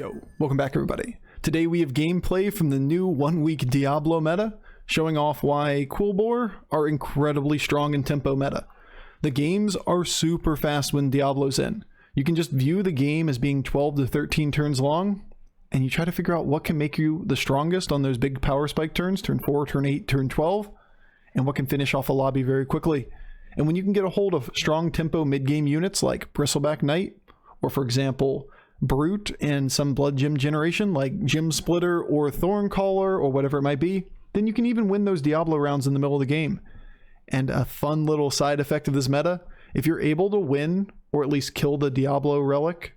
Yo, welcome back everybody. Today we have gameplay from the new 1 week Diablo meta, showing off why Quillbore are incredibly strong in tempo meta. The games are super fast when Diablo's in. You can just view the game as being 12 to 13 turns long, and you try to figure out what can make you the strongest on those big power spike turns, turn 4, turn 8, turn 12, and what can finish off a lobby very quickly. And when you can get a hold of strong tempo mid-game units like Bristleback Knight, or for example, Brute and some blood gem generation like Gemsplitter or Thorncaller or whatever it might be, then you can even win those Diablo rounds in the middle of the game. And a fun little side effect of this meta, if you're able to win or at least kill the Diablo relic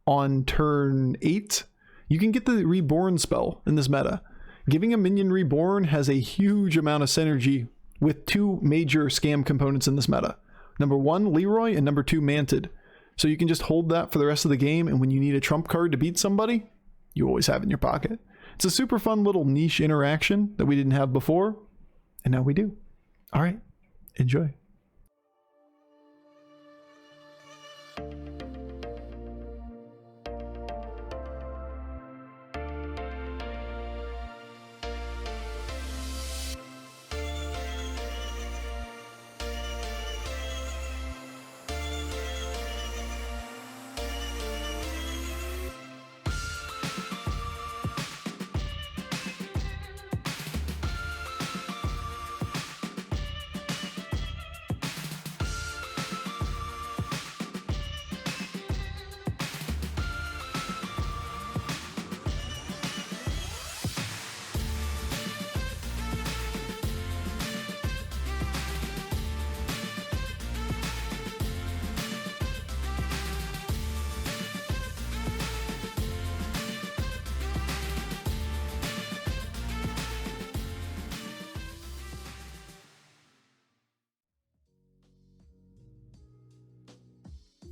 on turn 8, you can get the Reborn spell in this meta. Giving a minion Reborn has a huge amount of synergy with two major scam components in this meta. Number 1, Leroy, and number 2, Manted. So you can just hold that for the rest of the game, and when you need a trump card to beat somebody, you always have it in your pocket. It's a super fun little niche interaction that we didn't have before, and now we do. All right, enjoy.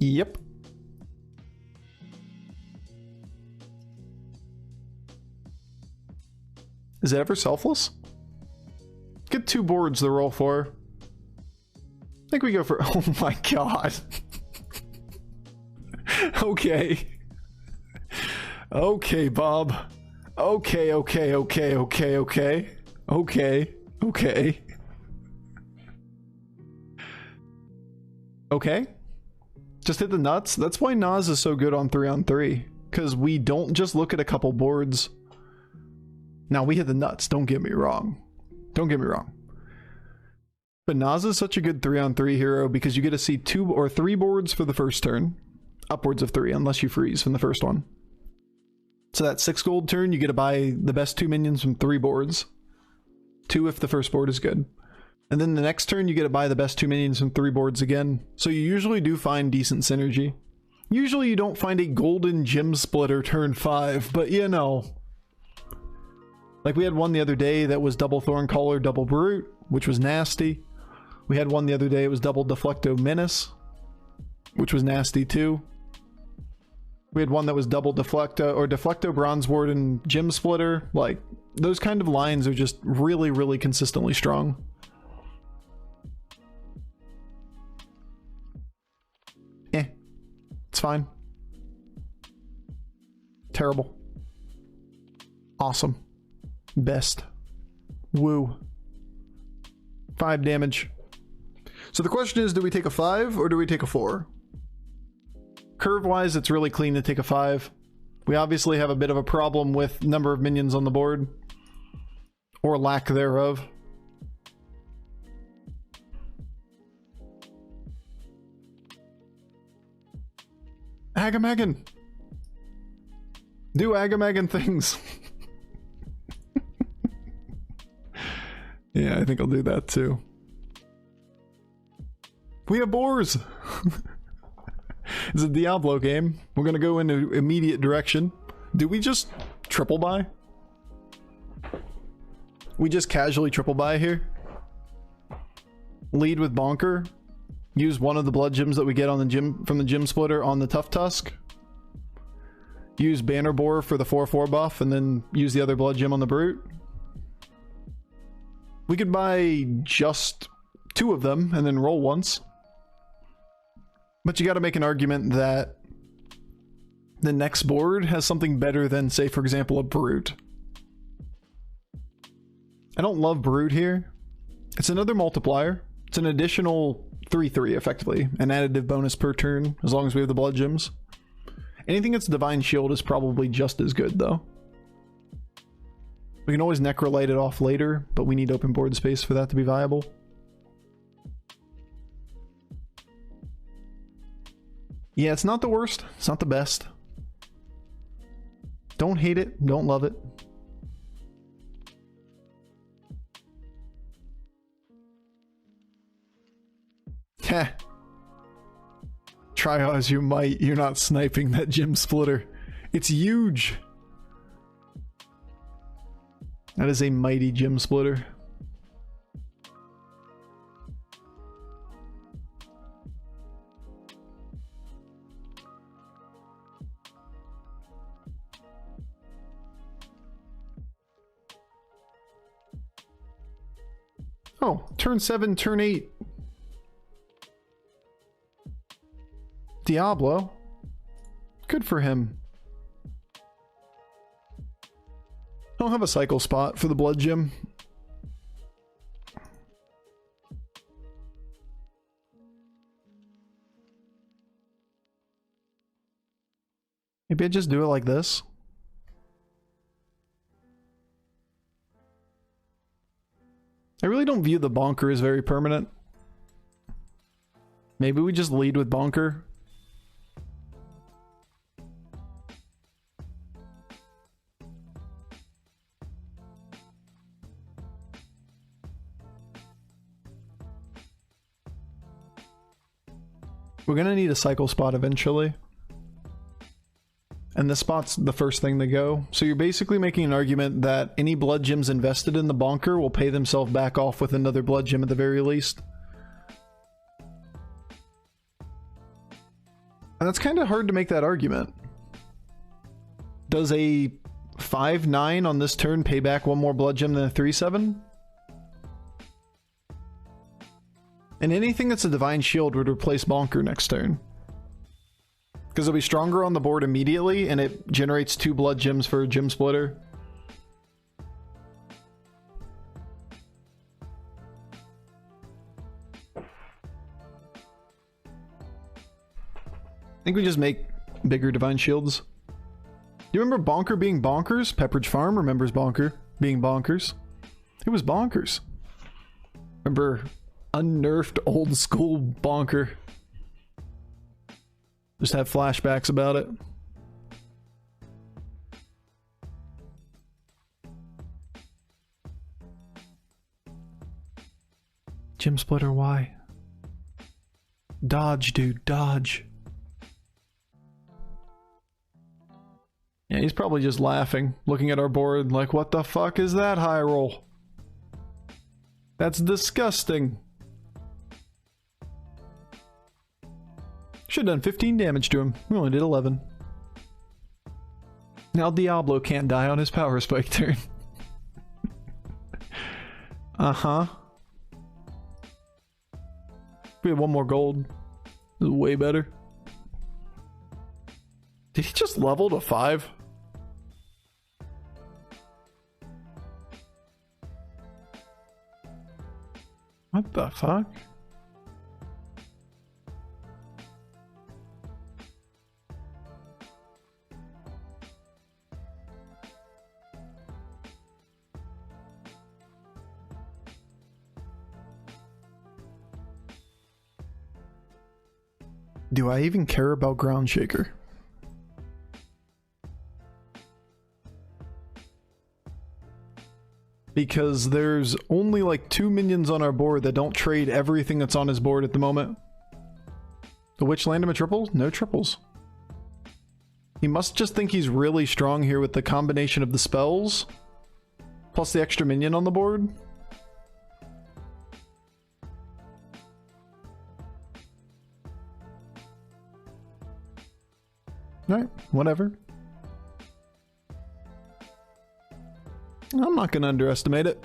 Yep. Is it ever selfless? Get 2 boards to roll for. I think we go for... Oh my god. Okay. Okay, Bob. Okay. Okay. Just hit the nuts. That's why Noz is so good on 3-on-3, because we don't just look at a couple boards. Now we hit the nuts, don't get me wrong. Don't get me wrong. But Noz is such a good 3-on-3 hero because you get to see 2 or 3 boards for the first turn. Upwards of 3 unless you freeze from the first one. So that 6 gold turn, you get to buy the best 2 minions from 3 boards. 2 if the first board is good. And then the next turn, you get to buy the best 2 minions from 3 boards again. So you usually do find decent synergy. Usually you don't find a golden Gemsplitter turn 5, but you know. Like we had one the other day that was double Thorncaller, double Brute, which was nasty. We had one the other day, it was double Deflecto Menace, which was nasty too. We had one that was double Deflecto, or Deflecto Bronze Warden Gemsplitter. Like, those kind of lines are just really, really consistently strong. It's fine. Terrible. Awesome. Best. Woo. 5 damage. So the question is, do we take a 5 or do we take a 4? Curve-wise, it's really clean to take a 5. We obviously have a bit of a problem with number of minions on the board. Or lack thereof. Agamagan! Do Agamagan things! Yeah, I think I'll do that too. We have boars! It's a Diablo game. We're gonna go into immediate direction. Do we just triple buy? We just casually triple buy here? Lead with Bonker? Use one of the blood gems that we get on the gym from the Gemsplitter on the Tough Tusk. Use Banner Boar for the 4/4 buff, and then use the other blood gem on the Brute. We could buy just 2 of them and then roll once. But you got to make an argument that the next board has something better than, say, for example, a Brute. I don't love Brute here. It's another multiplier. It's an additional 3/3 effectively, an additive bonus per turn as long as we have the blood gems. Anything that's Divine Shield is probably just as good though. We can always Necrolite it off later, but we need open board space for that to be viable. Yeah, it's not the worst. It's not the best. Don't hate it. Don't love it. Heh. Try as you might, you're not sniping that Gemsplitter. It's huge. That is a mighty Gemsplitter. Oh, turn 7, turn 8. Diablo. Good for him. I don't have a cycle spot for the blood gem. Maybe I just do it like this. I really don't view the bonker as very permanent. Maybe we just lead with bonker. We're gonna need a cycle spot eventually. And this spot's the first thing to go. So you're basically making an argument that any blood gems invested in the bonker will pay themselves back off with another blood gem at the very least. And that's kind of hard to make that argument. Does a 5/9 on this turn pay back one more blood gem than a 3/7? And anything that's a Divine Shield would replace bonker next turn. Because it'll be stronger on the board immediately, and it generates 2 blood gems for a Gemsplitter. I think we just make bigger Divine Shields. You remember Bonker being bonkers? Pepperidge Farm remembers Bonker being bonkers. It was bonkers. Remember unnerfed old school Bonker. Just have flashbacks about it. Gemsplitter, why? Dodge, dude, dodge. Yeah, he's probably just laughing, looking at our board like, what the fuck is that high roll? That's disgusting. Should have done 15 damage to him. We only did 11. Now Diablo can't die on his power spike turn. Uh-huh. We have one more gold. This is way better. Did he just level to 5? What the fuck? Do I even care about Ground Shaker? Because there's only like 2 minions on our board that don't trade everything that's on his board at the moment. The Witch land him a triple? No triples. He must just think he's really strong here with the combination of the spells plus the extra minion on the board. Alright, whatever. I'm not gonna underestimate it.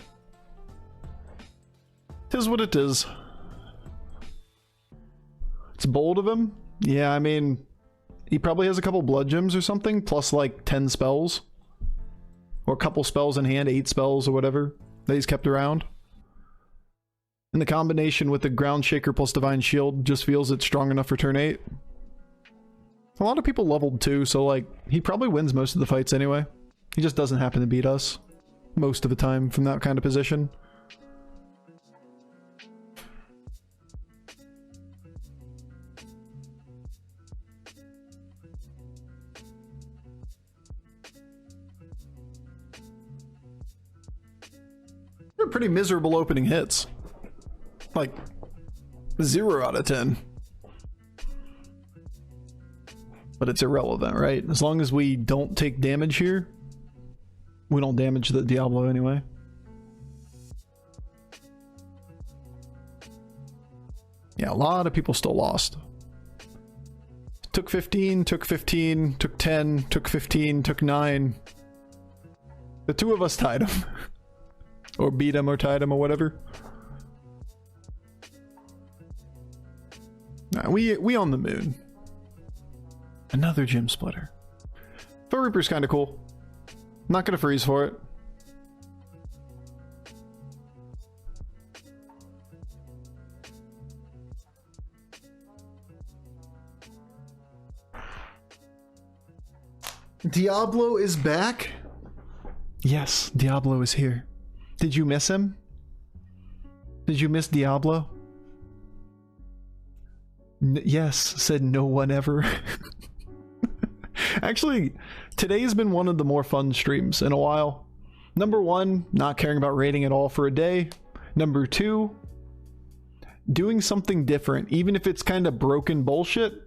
'Tis what it is. It's bold of him. Yeah, I mean, He probably has a couple blood gems or something, plus like 10 spells. Or a couple spells in hand, 8 spells or whatever that he's kept around. And the combination with the Ground Shaker plus Divine Shield just feels it's strong enough for turn 8. A lot of people leveled too, so like, he probably wins most of the fights anyway. He just doesn't happen to beat us most of the time from that kind of position. They're pretty miserable opening hits. Like, 0 out of 10. But it's irrelevant, right? As long as we don't take damage here, we don't damage the Diablo anyway. Yeah, a lot of people still lost. Took 15, took 15, took 10, took 15, took 9. The 2 of us tied him. Or beat him or tied him or whatever. Nah, we on the moon. Another Gemsplitter. Foot Reaper's kind of cool. Not gonna freeze for it. Diablo is back? Yes, Diablo is here. Did you miss him? Did you miss Diablo? Yes, said no one ever. Actually, today's been one of the more fun streams in a while. Number 1, not caring about rating at all for a day. Number 2, doing something different, even if it's kind of broken bullshit,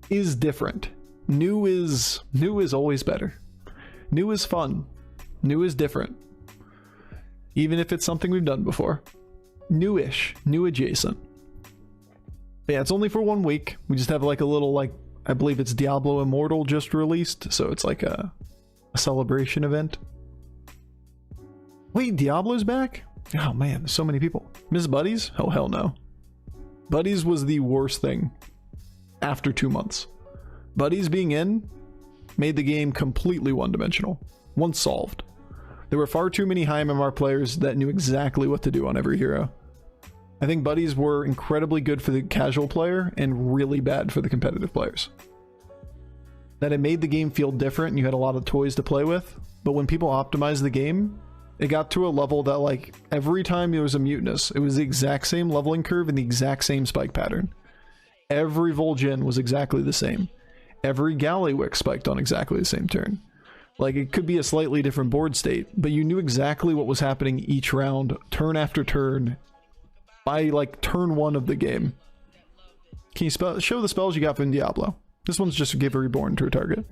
is different. New is always better. New is fun. New is different. Even if it's something we've done before. Newish, new adjacent. But yeah, it's only for 1 week. We just have like a little, like, I believe it's Diablo Immortal just released, so it's like a celebration event. Wait, Diablo's back? Oh man, there's so many people. Miss Buddies? Oh hell no. Buddies was the worst thing after 2 months. Buddies being in made the game completely one-dimensional. Once solved. There were far too many high MMR players that knew exactly what to do on every hero. I think Buddies were incredibly good for the casual player and really bad for the competitive players. That it made the game feel different and you had a lot of toys to play with, but when people optimized the game, it got to a level that like every time there was a mutinous, it was the exact same leveling curve and the exact same spike pattern. Every Vol'jin was exactly the same. Every Galliwick spiked on exactly the same turn. Like, it could be a slightly different board state, but you knew exactly what was happening each round, turn after turn, by like turn 1 of the game. Can you show the spells you got from Diablo? This one's just give a reborn to a target.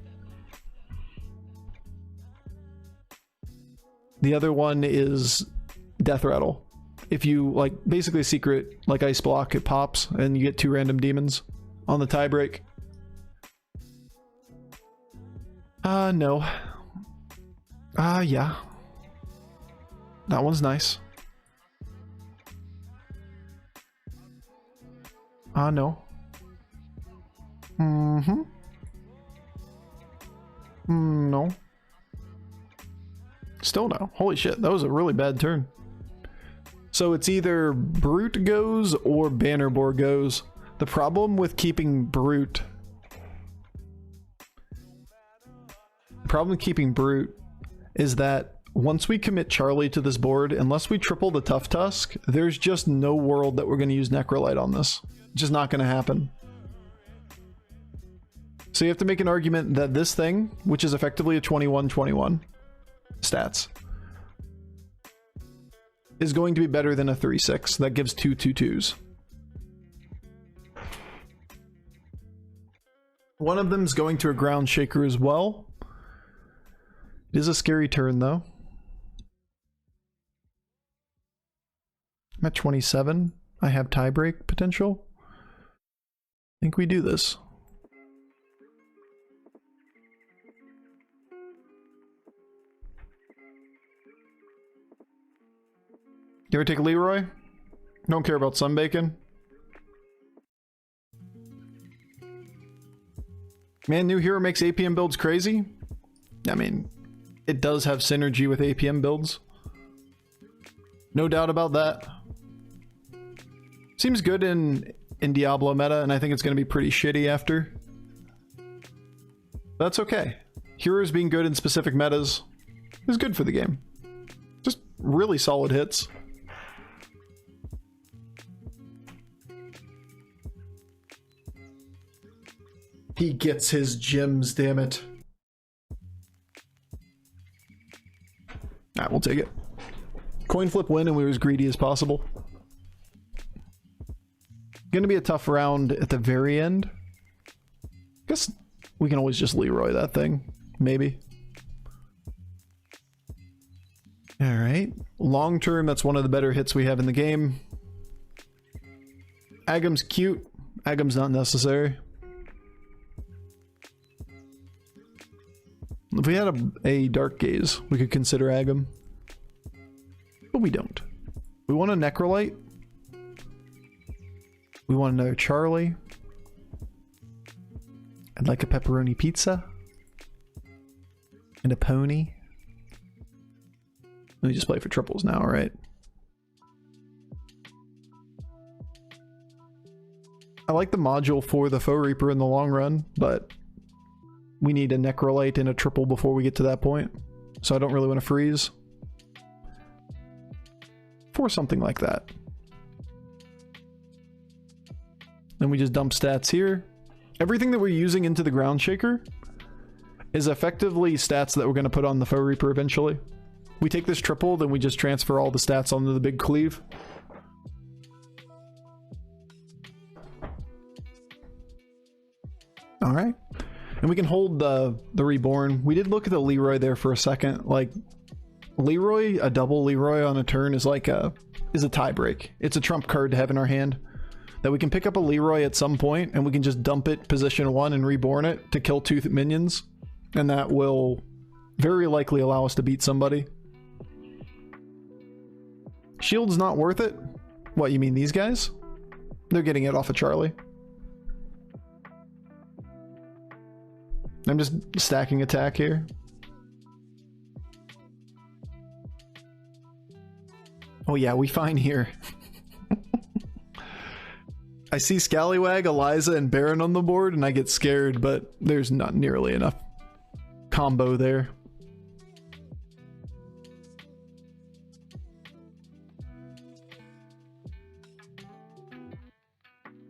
The other one is Death Rattle. If you like basically secret like Ice Block, it pops and you get 2 random demons on the tiebreak. No. Yeah. That one's nice. No. Mm-hmm. No. Still no. Holy shit, that was a really bad turn. So it's either Brute goes or Bannerboar goes. The problem with keeping Brute... is that once we commit Charlie to this board, unless we triple the Tough Tusk, there's just no world that we're going to use Necrolite on this. It's just not going to happen. So you have to make an argument that this thing, which is effectively a 21-21 stats, is going to be better than a 3-6 that gives 2 2/2s. One of them is going to a Ground Shaker as well. It is a scary turn though. I'm at 27. I have tiebreak potential. I think we do this. You ever take a Leroy? Don't care about sunbacon. Man, new hero makes APM builds crazy. I mean, it does have synergy with APM builds. No doubt about that. Seems good in Diablo meta, and I think it's going to be pretty shitty after. That's okay. Heroes being good in specific metas is good for the game. Just really solid hits. He gets his gems, damn it. Alright, we'll take it. Coin flip win, and we were as greedy as possible. Gonna be a tough round at the very end. Guess we can always just Leroy that thing. Maybe. Alright. Long term, that's one of the better hits we have in the game. Agam's cute. Agam's not necessary. If we had a Dark Gaze, we could consider Agam. But we don't. We want a Necrolite. We want another Charlie. I'd like a pepperoni pizza. And a pony. Let me just play for triples now, right? I like the module for the Foe Reaper in the long run, but we need a Necrolite and a triple before we get to that point. So I don't really want to freeze. For something like that. Then we just dump stats here. Everything that we're using into the Ground Shaker is effectively stats that we're going to put on the Foe Reaper eventually. We take this triple, then we just transfer all the stats onto the big cleave. Alright. And we can hold the Reborn. We did look at the Leroy there for a second. Like, Leroy, a double Leroy on a turn is like is a tie break. It's a trump card to have in our hand. That we can pick up a Leroy at some point and we can just dump it position 1 and Reborn it to kill 2 minions. And that will very likely allow us to beat somebody. Shield's not worth it? What, you mean these guys? They're getting it off of Charlie. I'm just stacking attack here. Oh yeah, we find here. I see Scallywag, Eliza, and Baron on the board, and I get scared, but there's not nearly enough combo there.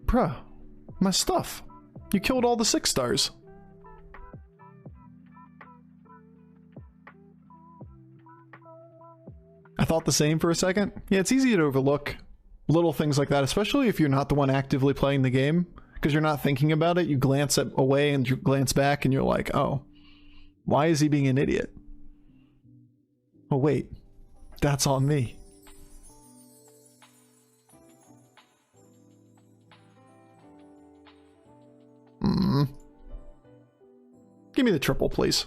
Bruh, my stuff. You killed all the 6 stars. I thought the same for a second. Yeah, it's easy to overlook little things like that, especially if you're not the one actively playing the game, because you're not thinking about it. You glance away and you glance back and you're like, oh, why is he being an idiot? Oh wait, that's on me. Give me the triple, please.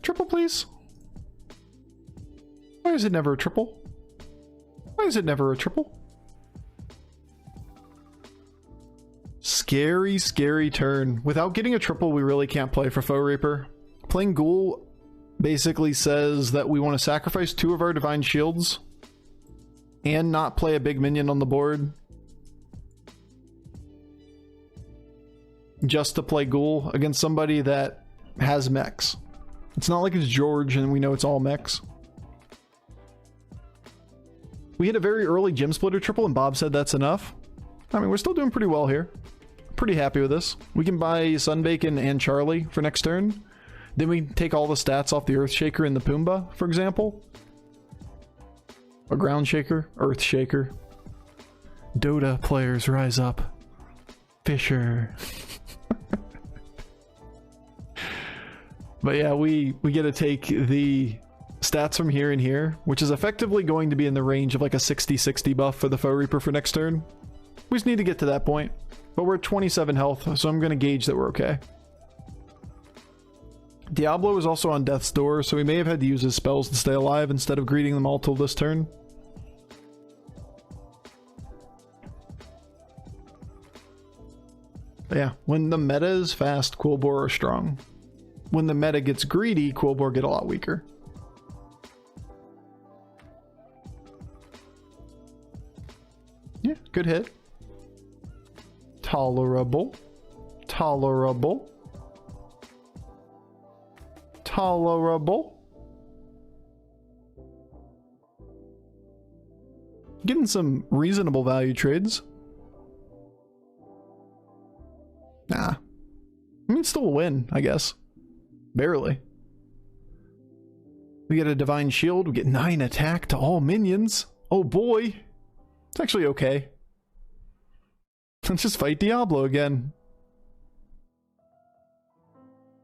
Triple, please. Why is it never a triple? Why is it never a triple? Scary, scary turn. Without getting a triple, we really can't play for Foe Reaper. Playing Ghoul basically says that we want to sacrifice 2 of our Divine Shields and not play a big minion on the board just to play Ghoul against somebody that has mechs. It's not like it's George and we know it's all mechs. We hit a very early Gemsplitter triple and Bob said that's enough. I mean, we're still doing pretty well here. Pretty happy with this. We can buy Sunbacon and Charlie for next turn. Then we take all the stats off the Earthshaker and the Pumbaa, for example. A Ground Shaker, Earthshaker. Dota players rise up. Fisher. But yeah, we get to take the stats from here and here, which is effectively going to be in the range of like a 60-60 buff for the Foe Reaper for next turn. We just need to get to that point. But we're at 27 health, so I'm going to gauge that we're okay. Diablo is also on death's door, so he may have had to use his spells to stay alive instead of greeting them all till this turn. Yeah, when the meta is fast, Quillbore are strong. When the meta gets greedy, Quillbore get a lot weaker. Yeah, good hit. Tolerable. Tolerable. Tolerable. Getting some reasonable value trades. Nah. I mean, it's still a win, I guess. Barely. We get a Divine Shield. We get 9 attack to all minions. Oh boy. It's actually okay. Let's just fight Diablo again.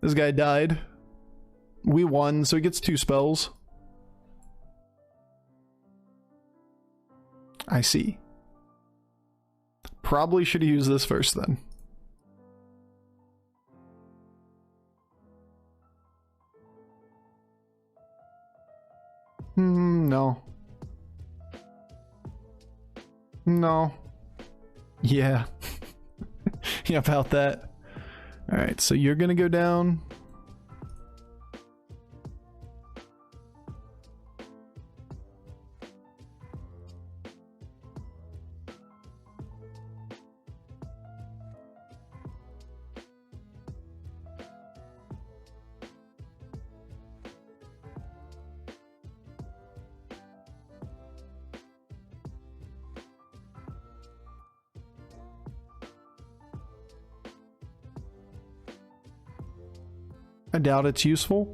This guy died. We won, so he gets 2 spells. I see. Probably should have used this first then. No. No. Yeah. Yeah, about that. Alright, so you're gonna go down. I doubt it's useful.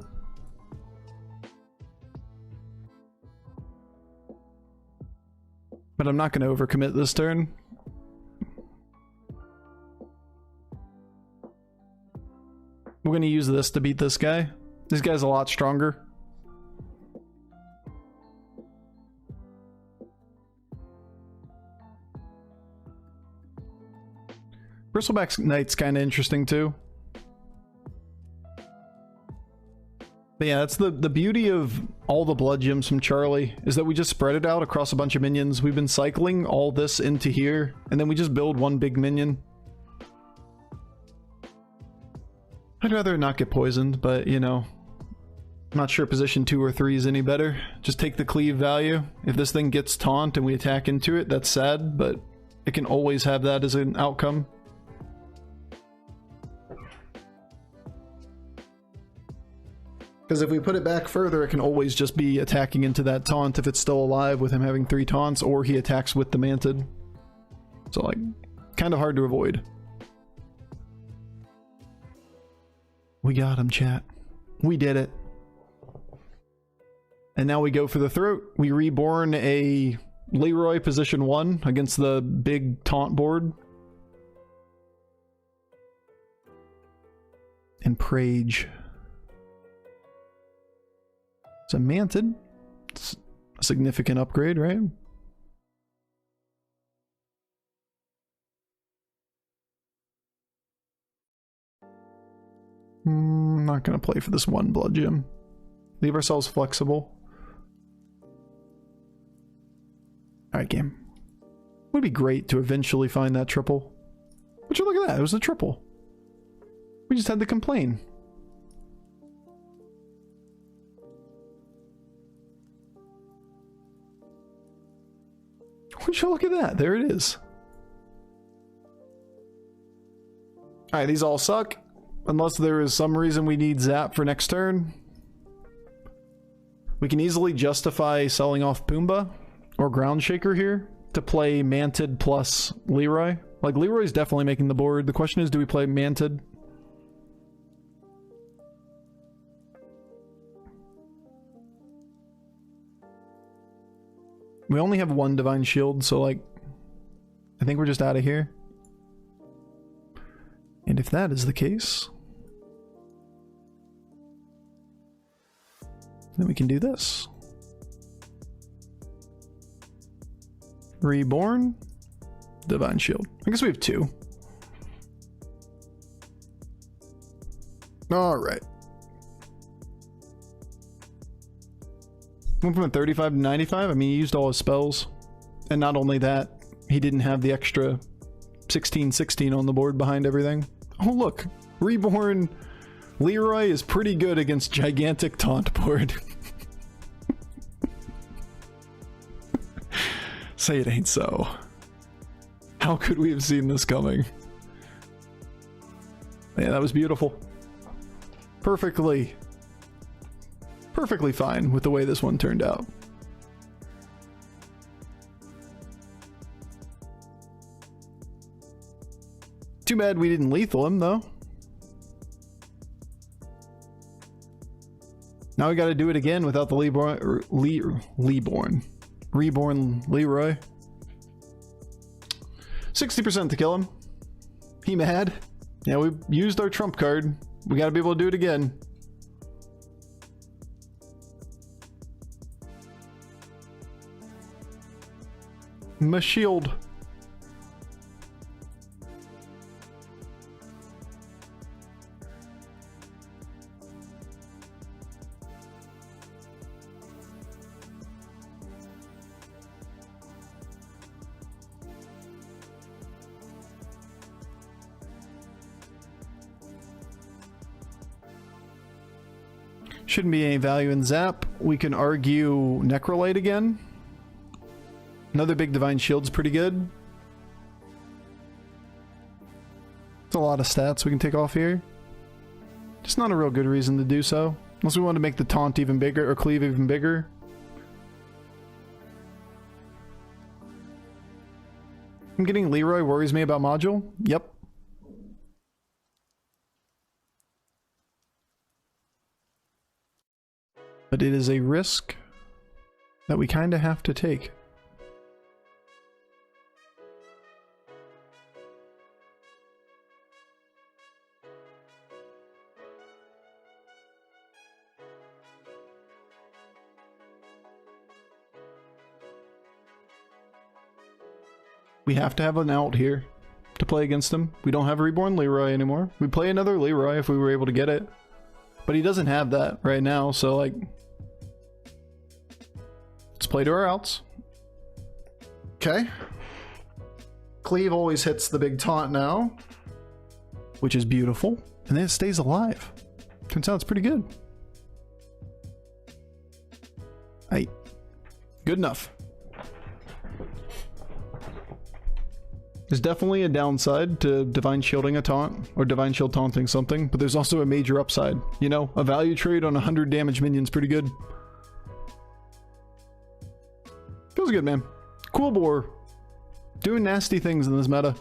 But I'm not going to overcommit this turn. We're going to use this to beat this guy. This guy's a lot stronger. Bristleback Knight's kind of interesting too. But yeah, that's the beauty of all the blood gems from Charlie, is that we just spread it out across a bunch of minions. We've been cycling all this into here, and then we just build one big minion. I'd rather not get poisoned, but you know, I'm not sure position 2 or 3 is any better. Just take the cleave value. If this thing gets taunt and we attack into it, that's sad, but it can always have that as an outcome. Because if we put it back further, it can always just be attacking into that taunt if it's still alive with him having 3 taunts, or he attacks with the Manted. So like, kind of hard to avoid. We got him, chat. We did it. And now we go for the throat. We reborn a Leroy position 1 against the big taunt board. And Prage. It's a Manted. It's a significant upgrade, right? I'm not going to play for this 1 blood gem. Leave ourselves flexible. Alright, game. Would be great to eventually find that triple. But you look at that, it was a triple. We just had to complain. Would you look at that? There it is. Alright, these all suck. Unless there is some reason we need Zap for next turn. We can easily justify selling off Pumbaa or Ground Shaker here to play Manted plus Leroy. Like, Leroy's definitely making the board. The question is, do we play Manted? We only have 1 Divine Shield, so like, I think we're just out of here. And if that is the case, then we can do this. Reborn, Divine Shield. I guess we have 2. Alright. Went from a 35 to 95. I mean, he used all his spells. And not only that, he didn't have the extra 16-16 on the board behind everything. Oh look, Reborn Leroy is pretty good against gigantic taunt board. Say it ain't so. How could we have seen this coming? Yeah, that was beautiful. Perfectly fine with the way this one turned out. Too bad we didn't lethal him, though. Now we gotta do it again without the Reborn Leroy. 60% to kill him. He mad? Yeah, we used our trump card. We gotta be able to do it again. My shield. Shouldn't be any value in Zap. We can argue Necrolite again. Another big Divine Shield's pretty good. It's a lot of stats we can take off here. Just not a real good reason to do so. Unless we want to make the taunt even bigger, or cleave even bigger. I'm getting Leroy worries me about module. Yep. But it is a risk that we kind of have to take. We have to have an out here to play against him. We don't have a Reborn Leroy anymore. We play another Leroy if we were able to get it. But he doesn't have that right now, so like... Let's play to our outs. Okay. Cleave always hits the big taunt now, which is beautiful. And then it stays alive. Turns out it's pretty good. Hey, good enough. There's definitely a downside to Divine Shielding a taunt, or Divine Shield taunting something, but there's also a major upside. You know, a value trade on 100 damage minion's pretty good. Feels good, man. Cool boar. Doing nasty things in this meta.